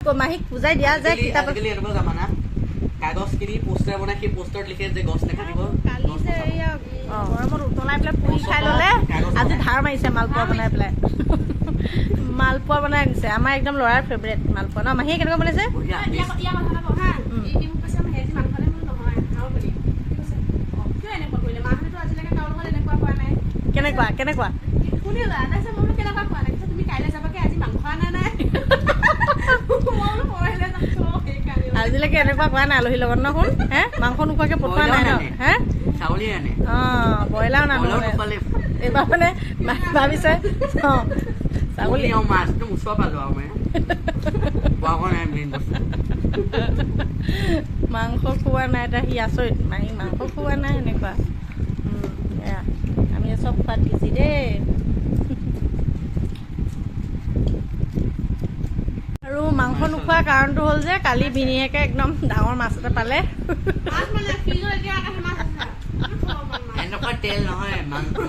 মাহীক বুজাই দিয়া যে কিতাপ আজিকালি এনেকুৱা জামানা কাগজ কিনি পোষ্টাৰ বনাই সেই পোষ্টাৰত লিখে যে গছ নাকাটিব কালি যে এয়া গৰমত উতলাই পেলাই পুৰি খাই ল'লে আজি ধাৰ মাৰিছে মালপোৱা বনাই পেলাই মালপোৱা বনাই আনিছে আমাৰ একদম ল'ৰাৰ ফেভৰেট মালপোৱা ন মাহীয়ে কেনেকুৱা বনাইছে কেনেকুৱা কেনেকুৱা আজিলৈকে এনেকুৱা কোৱা নাই আলহীৰ লগত ন শুন হে মাংস নোখোৱাকে পঠোৱা নাই ন হে চাউলেই আনে ব্ৰইলাৰো নানো এইবাৰ মানে ভাবিছে ছাগলী মাছটো ওচৰ পালো আৰু মাংস খোৱা নাই এটা সি আচৰিত মাহী মাংস খোৱা নাই এনেকুৱা এয়া আমি চব খোৱাত দিছি দেই আৰু মাংস নোখোৱা কাৰণটো হ'ল যে কালি ভিনিয়েকে একদম ডাঙৰ মাছ এটা পালে এনেকুৱা তেল নহয়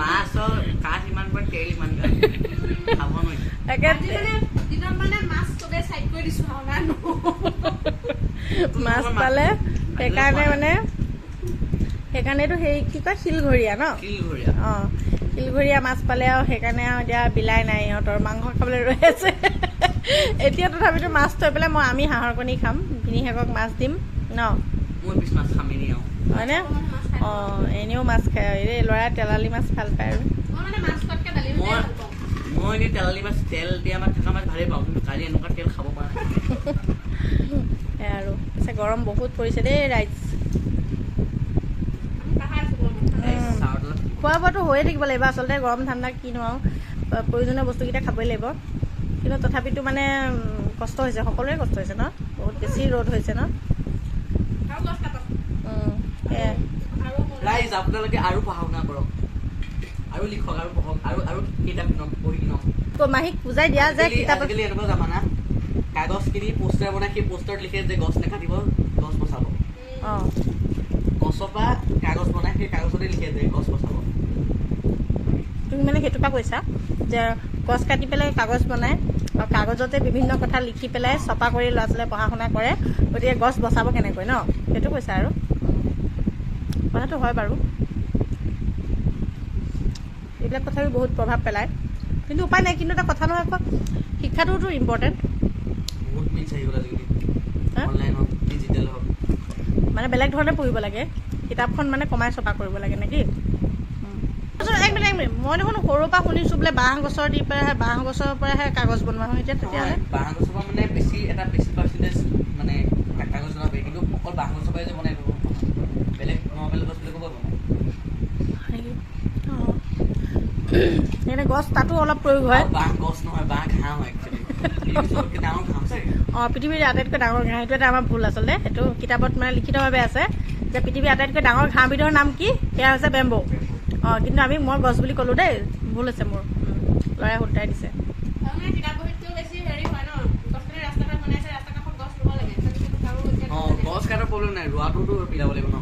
মাছৰ কাঠ ইমান তেল ইমান খাব মাছ পালে সেইকাৰণে মানে সেইকাৰণেতো সেই কি কয় শিলঘৰীয়া ন শিলঘৰীয়া মাছ পালে আৰু সেইকাৰণে আৰু এতিয়া বিলাই নাই ইহঁতৰ মাংস খাবলৈ ৰৈ আছে এতিয়া তথাপিতো মাছ থৈ পেলাই আমি হাঁহৰ কণী খাম ভিনিহেকক মাছ দিম ন হয়নে এনেও মাছ খায় এই ল'ৰাই তেলালী মাছ ভাল পায় আৰু মই এনেই তেলালী মাছ তেল দিয়া মাছ থকা মাছ ভালেই পাওঁ কিন্তু কালি এনেকুৱা তেল খাব পৰা নাই আৰু পিছে গৰম বহুত পৰিছে দেই ৰাইজ খোৱা বোৱাটো হৈয়ে থাকিব লাগিব আচলতে গৰম ঠাণ্ডা কিনো আৰু প্ৰয়োজনীয় বস্তুকেইটা খাবই লাগিব কিন্তু তথাপিতো মানে কষ্ট হৈছে সকলোৰে কষ্ট হৈছে ন বহুত বেছি ৰ'দ হৈছে ন ৰাইজ আপোনালোকে আৰু পঢ়া শুনা কৰক আৰু লিখক আৰু পঢ়ক আৰু কিতাপ কিনক পঢ়ি কিনক মাহীক বুজাই দিয়া যে কিতাপ আজিকালি এনেকুৱা জামানা কাগজ কিনি পোষ্টাৰ বনাই সেই পোষ্টাৰত লিখে যে গছ নাকাটিব গছ বচাব গছৰ পৰা কাগজ বনাই সেই কাগজতে লিখে যে গছ বচাব তুমি মানে সেইটোৰ পৰা কৈছা যে গছ কাটি পেলাই কাগজ বনাই আৰু কাগজতে বিভিন্ন কথা লিখি পেলাই ছপা কৰি ল'ৰা ছোৱালীয়ে পঢ়া শুনা কৰে গতিকে গছ বচাব কেনেকৈ ন সেইটো কৈছা আৰু কথাটো হয় বাৰু এইবিলাক কথাও বহুত প্ৰভাৱ পেলায় কিন্তু উপায় নাই কিন্তু এটা কথা নহয় আকৌ শিক্ষাটোতো ইম্পৰ্টেণ্ট মানে বেলেগ ধৰণে পঢ়িব লাগে কিতাপখন মানে কমাই ছপা কৰিব লাগে নেকি এক মিনিট মই দেখোন সৰুৰ পৰা শুনিছোঁ বোলে বাঁহ গছৰ দি পেলাই বাঁহ গছৰ পৰাহে কাগজ বনোৱা হয় এতিয়া তেতিয়াহ'লে বাঁহ গছৰ পৰা মানে বেছি পাৰ্চেণ্টেজ মানে কাগজ বনাব পাৰি কিন্তু অকল বাঁহ গছৰ পৰাই যে বনাই বেলেগ নৰ্মেল গছ বুলি ক'ব সেইকাৰণে গছ তাতো অলপ প্ৰয়োগ হয় বাঁহ গছ নহয় বাঁহ ঘাঁহ হয় ডাঙৰ ঘাঁহ পৃথিৱীৰ আটাইতকৈ ডাঙৰ ঘাঁহ সেইটো এটা আমাৰ ভুল আচলতে সেইটো কিতাপত মানে লিখিতভাৱে আছে যে পৃথিৱীৰ আটাইতকৈ ডাঙৰ ঘাঁহবিধৰ নাম কি সেয়া হৈছে বেম্বো কিন্তু মই গছ বুলি ক'লোঁ দেই ভুল আছে মোৰ ল'ৰাই শুদ্ধাই দিছে গছ কাটাৰ প্ৰব্লেম নাই ৰোৱাটোতো মিলাব লাগিব ন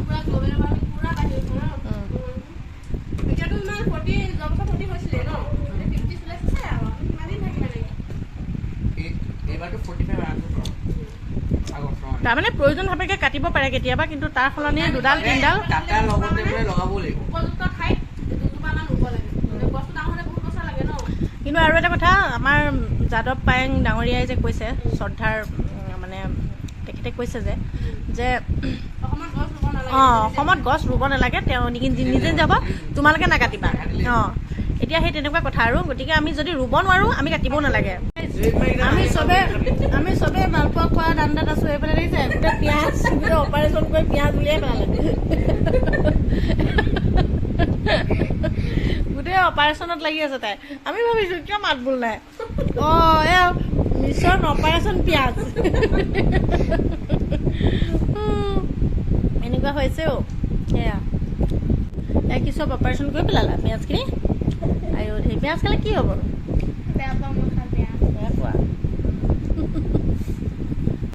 তাৰমানে প্ৰয়োজন সাপেক্ষে কাটিব পাৰে কেতিয়াবা কিন্তু তাৰ সলনি দুডাল তিনিডাল কিন্তু আৰু এটা কথা আমাৰ যাদৱ পায়েং ডাঙৰীয়াই যে কৈছে শ্ৰদ্ধাৰ মানে তেখেতে কৈছে যে অসমত গছ ৰুব নালাগে তেওঁ নিজে যাব তোমালোকে নাকাটিবা এতিয়া সেই তেনেকুৱা কথা আৰু গতিকে আমি যদি ৰুব নোৱাৰোঁ আমি কাটিবও নালাগে আমি চবে মালপোৱা খোৱা ধান্দাত আছো এইফালে দেখিছে গোটেই পিঁয়াজ অপাৰেশ্যন কৰি পিঁয়াজ উলিয়াই পেলালে গোটেই অপাৰেশ্যনত লাগি আছে তাই আমি ভাবিছো কিয় মাত বোল নাই মিছন অপাৰেশ্যন পিঁয়াজ এনেকুৱা হৈছে সেয়া কি চব অপাৰেশ্যন কৰি পেলালা পিঁয়াজখিনি আৰু সেই পিঁয়াজ খালে কি হ'ব